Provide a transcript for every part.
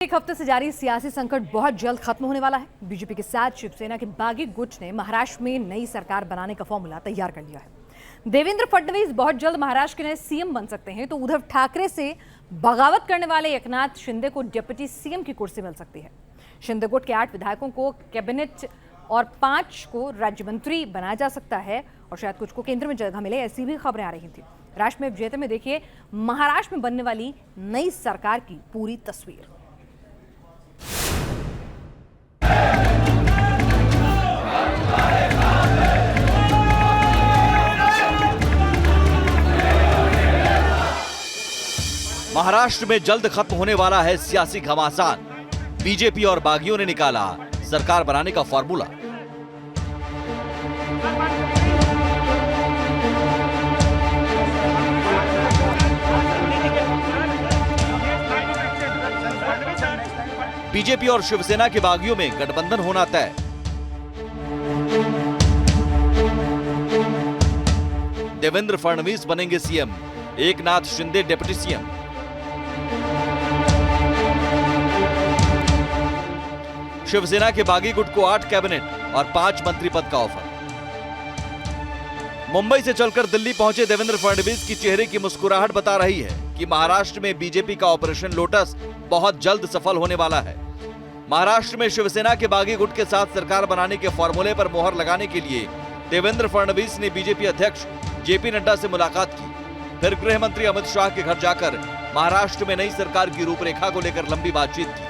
एक हफ्ते से जारी सियासी संकट बहुत जल्द खत्म होने वाला है। बीजेपी के साथ शिवसेना के बागी गुट ने महाराष्ट्र में नई सरकार बनाने का फॉर्मूला तैयार कर लिया है। देवेंद्र फडणवीस बहुत जल्द महाराष्ट्र के नए सीएम बन सकते हैं, तो उद्धव ठाकरे से बगावत करने वाले एकनाथ शिंदे को डिप्टी सीएम की कुर्सी मिल सकती है। शिंदे गुट के 8 विधायकों को कैबिनेट और 5 को राज्य मंत्री बनाया जा सकता है और शायद कुछ को केंद्र में जगह मिले, ऐसी भी खबरें आ रही थी। राष्ट्र में विजेता में देखिए महाराष्ट्र में बनने वाली नई सरकार की पूरी तस्वीर। महाराष्ट्र में जल्द खत्म होने वाला है सियासी घमासान। बीजेपी और बागियों ने निकाला सरकार बनाने का फॉर्मूला। बीजेपी और शिवसेना के बागियों में गठबंधन होना तय। देवेंद्र फडणवीस बनेंगे CM, Eknath Shinde deputy CM. Shiv Sena के बागी गुट को 8 कैबिनेट और 5 मंत्री पद का ऑफर। मुंबई से चलकर दिल्ली पहुंचे देवेंद्र फडणवीस की चेहरे की मुस्कुराहट बता रही है कि महाराष्ट्र में बीजेपी का ऑपरेशन लोटस बहुत जल्द सफल होने वाला है। महाराष्ट्र में शिवसेना के बागी गुट के साथ सरकार बनाने के फॉर्मूले पर मोहर लगाने के लिए देवेंद्र फडणवीस ने बीजेपी अध्यक्ष जेपी नड्डा से मुलाकात की। फिर गृह मंत्री अमित शाह के घर जाकर महाराष्ट्र में नई सरकार की रूपरेखा को लेकर लंबी बातचीत की।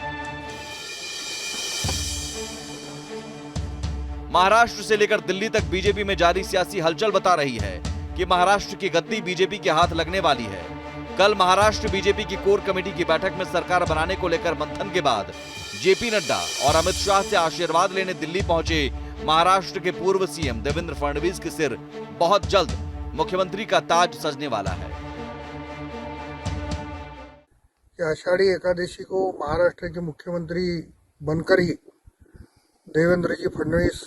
महाराष्ट्र से लेकर दिल्ली तक बीजेपी में जारी सियासी हलचल बता रही है कि महाराष्ट्र की गद्दी बीजेपी के हाथ लगने वाली है। कल महाराष्ट्र बीजेपी की कोर कमेटी की बैठक में सरकार बनाने को लेकर मंथन के बाद जेपी नड्डा और अमित शाह से आशीर्वाद लेने दिल्ली पहुंचे महाराष्ट्र के पूर्व सीएम देवेंद्र फडणवीस के सिर बहुत जल्द मुख्यमंत्री का ताज सजने वाला है। आषाढ़ी एकादशी को महाराष्ट्र के मुख्यमंत्री बनकर ही देवेंद्र जी फडणवीस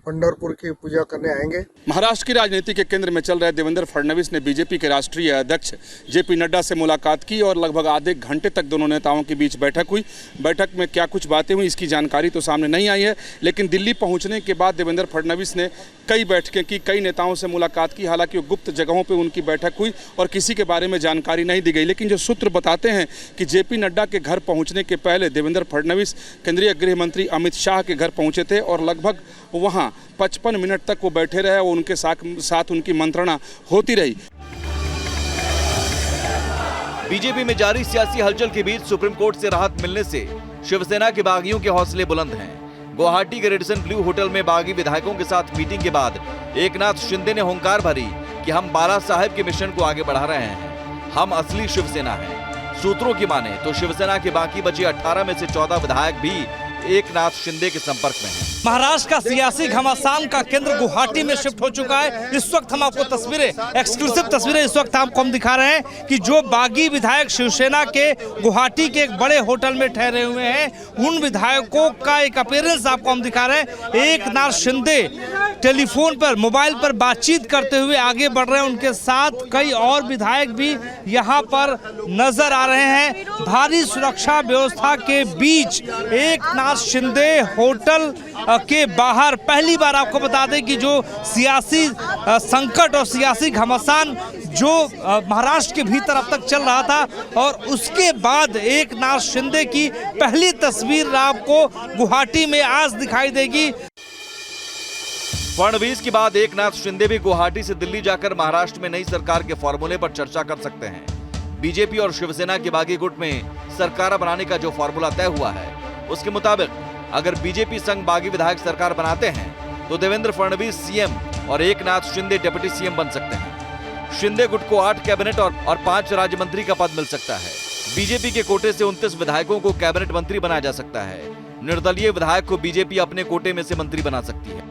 पंढरपुर की पूजा करने आएंगे। महाराष्ट्र की राजनीति के केंद्र में चल रहे देवेंद्र फडणवीस ने बीजेपी के राष्ट्रीय अध्यक्ष जेपी नड्डा से मुलाकात की और लगभग आधे घंटे तक दोनों नेताओं के बीच बैठक हुई। बैठक में क्या कुछ बातें हुई इसकी जानकारी तो सामने नहीं आई है, लेकिन दिल्ली पहुंचने के बाद देवेंद्र फडणवीस ने कई बैठकें की, कई नेताओं से मुलाकात की। हालांकि वो गुप्त जगहों पर उनकी बैठक हुई और किसी के बारे में जानकारी नहीं दी गई, लेकिन जो सूत्र बताते हैं कि जेपी नड्डा के घर पहुँचने के पहले देवेंद्र फडणवीस केंद्रीय गृह मंत्री अमित शाह के घर पहुँचे थे और लगभग वहाँ 55 मिनट तक वो बैठे रहे और उनके साथ उनकी मंत्रणा होती रही। बीजेपी में जारी सियासी हलचल के बीच सुप्रीम कोर्ट से राहत मिलने से शिवसेना के बागियों के हौसले बुलंद हैं। गुवाहाटी के रेडिसन ब्लू होटल में बागी विधायकों के साथ मीटिंग के बाद एकनाथ शिंदे ने हुंकार भरी कि हम बाला साहेब के मिशन को आगे बढ़ा रहे हैं, हम असली शिवसेना हैं। सूत्रों की माने तो शिवसेना के बाकी बचे 18 में से 14 विधायक भी एकनाथ शिंदे के संपर्क में हैं। महाराष्ट्र का सियासी घमासान का केंद्र गुवाहाटी में शिफ्ट हो चुका है। इस वक्त हम आपको तस्वीरें, एक्सक्लूसिव तस्वीरें इस वक्त आपको हम दिखा रहे हैं कि जो बागी विधायक शिवसेना के गुवाहाटी के एक बड़े होटल में ठहरे हुए हैं, उन विधायकों का एक अपीयरेंस आपको हम दिखा रहे हैं। एकनाथ शिंदे टेलीफोन पर, मोबाइल पर बातचीत करते हुए आगे बढ़ रहे हैं। उनके साथ कई और विधायक भी यहाँ पर नजर आ रहे हैं। भारी सुरक्षा व्यवस्था के बीच एकनाथ शिंदे होटल के बाहर, पहली बार आपको बता दें कि जो सियासी संकट और सियासी घमासान जो महाराष्ट्र के भीतर अब तक चल रहा था, और उसके बाद एकनाथ शिंदे की पहली तस्वीर आपको गुवाहाटी में आज दिखाई देगी। फडणवीस के बाद एकनाथ शिंदे भी गुवाहाटी से दिल्ली जाकर महाराष्ट्र में नई सरकार के फॉर्मूले पर चर्चा कर सकते हैं। बीजेपी और शिवसेना के बागी गुट में सरकार बनाने का जो फॉर्मूला तय हुआ है, उसके मुताबिक अगर बीजेपी संग बागी विधायक सरकार बनाते हैं तो देवेंद्र फडणवीस सीएम और एकनाथ शिंदे डिप्टी सीएम बन सकते हैं। शिंदे गुट को 8 कैबिनेट और 5 राज्य मंत्री का पद मिल सकता है। बीजेपी के कोटे से 29 विधायकों को कैबिनेट मंत्री बनाया जा सकता है। निर्दलीय विधायक को बीजेपी अपने कोटे में से मंत्री बना सकती है।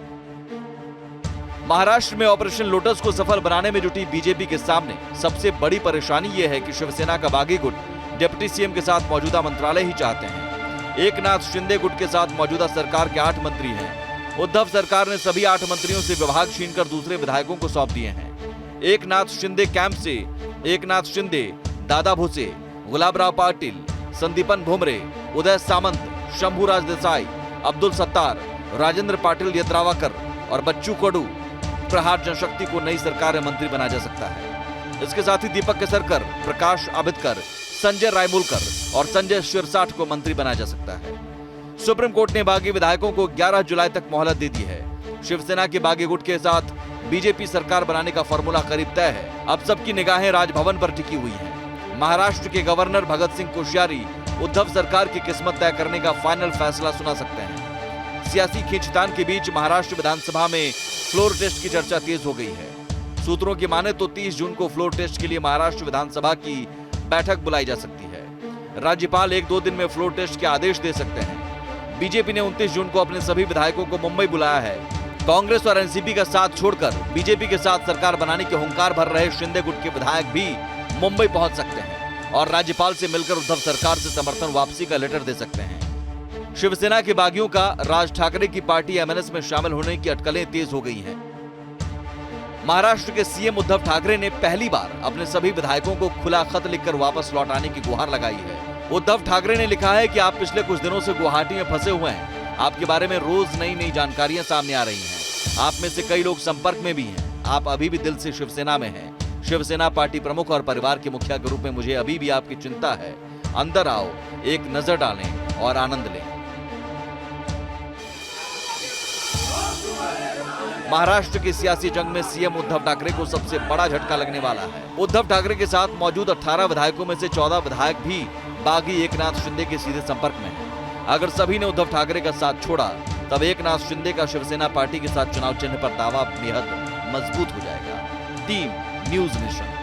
महाराष्ट्र में ऑपरेशन लोटस को सफल बनाने में जुटी बीजेपी के सामने सबसे बड़ी परेशानी यह है कि शिवसेना का बागी गुट डिप्टी सीएम के साथ मौजूदा मंत्रालय ही चाहते हैं। एकनाथ शिंदे गुट के साथ मौजूदा सरकार के 8 मंत्री हैं। उद्धव सरकार ने सभी 8 मंत्रियों से विभाग छीनकर दूसरे विधायकों को सौंप दिए हैं। एकनाथ शिंदे कैंप से एकनाथ शिंदे, दादा भुसे, गुलाबराव पाटिल, संदीपन भुमरे, उदय सामंत, शंभूराज देसाई, अब्दुल सत्तार, राजेंद्र पाटिल यत्रावाकर और बच्चू कडू प्रहार जनशक्ति को नई सरकार में मंत्री बनाया जा सकता है। इसके साथ ही दीपक केसरकर, प्रकाश आबिदकर, संजय रायमुलकर और संजय शिरसाठ को मंत्री बनाया जा सकता है। सुप्रीम कोर्ट ने बागी विधायकों को 11 जुलाई तक मोहलत दे दी है। शिवसेना के बागी गुट के साथ बीजेपी सरकार बनाने का फॉर्मूला करीब तय है। अब सबकी निगाहें राजभवन पर टिकी हुई हैं। महाराष्ट्र के गवर्नर भगत सिंह कोश्यारी उद्धव सरकार की किस्मत तय करने का फाइनल फैसला सुना सकते हैं। सियासी खींचतान के बीच महाराष्ट्र विधानसभा में फ्लोर टेस्ट की चर्चा तेज हो गई है। सूत्रों की माने तो 30 जून को फ्लोर टेस्ट के लिए महाराष्ट्र विधानसभा की बैठक बुलाई जा सकती है। राज्यपाल 1-2 दिन में फ्लोर टेस्ट के आदेश दे सकते हैं। बीजेपी ने 29 जून को अपने सभी विधायकों को मुंबई बुलाया है। कांग्रेस और एनसीपी का साथ छोड़कर बीजेपी के साथ सरकार बनाने के हुंकार भर रहे शिंदे गुट के विधायक भी मुंबई पहुंच सकते हैं और राज्यपाल से मिलकर उद्धव सरकार से समर्थन वापसी का लेटर दे सकते हैं। शिवसेना के बागियों का राज ठाकरे की पार्टी एमएनएस में शामिल होने की अटकलें तेज हो गई हैं। महाराष्ट्र के सीएम उद्धव ठाकरे ने पहली बार अपने सभी विधायकों को खुला खत लिखकर वापस लौट आने की गुहार लगाई है। उद्धव ठाकरे ने लिखा है कि आप पिछले कुछ दिनों से गुवाहाटी में फंसे हुए हैं। आपके बारे में रोज नई नई जानकारियां सामने आ रही हैं। आप में से कई लोग संपर्क में भी हैं। आप अभी भी दिल से शिवसेना में हैं। शिवसेना पार्टी प्रमुख और परिवार के मुखिया के रूप में मुझे अभी भी आपकी चिंता है। अंदर आओ, एक नजर डालें और आनंद लें। महाराष्ट्र की सियासी जंग में सीएम उद्धव ठाकरे को सबसे बड़ा झटका लगने वाला है। उद्धव ठाकरे के साथ मौजूद 18 विधायकों में से 14 विधायक भी बागी एकनाथ शिंदे के सीधे संपर्क में हैं। अगर सभी ने उद्धव ठाकरे का साथ छोड़ा तब एकनाथ शिंदे का शिवसेना पार्टी के साथ चुनाव चिन्ह पर दावा बेहद मजबूत हो जाएगा। Team news nation.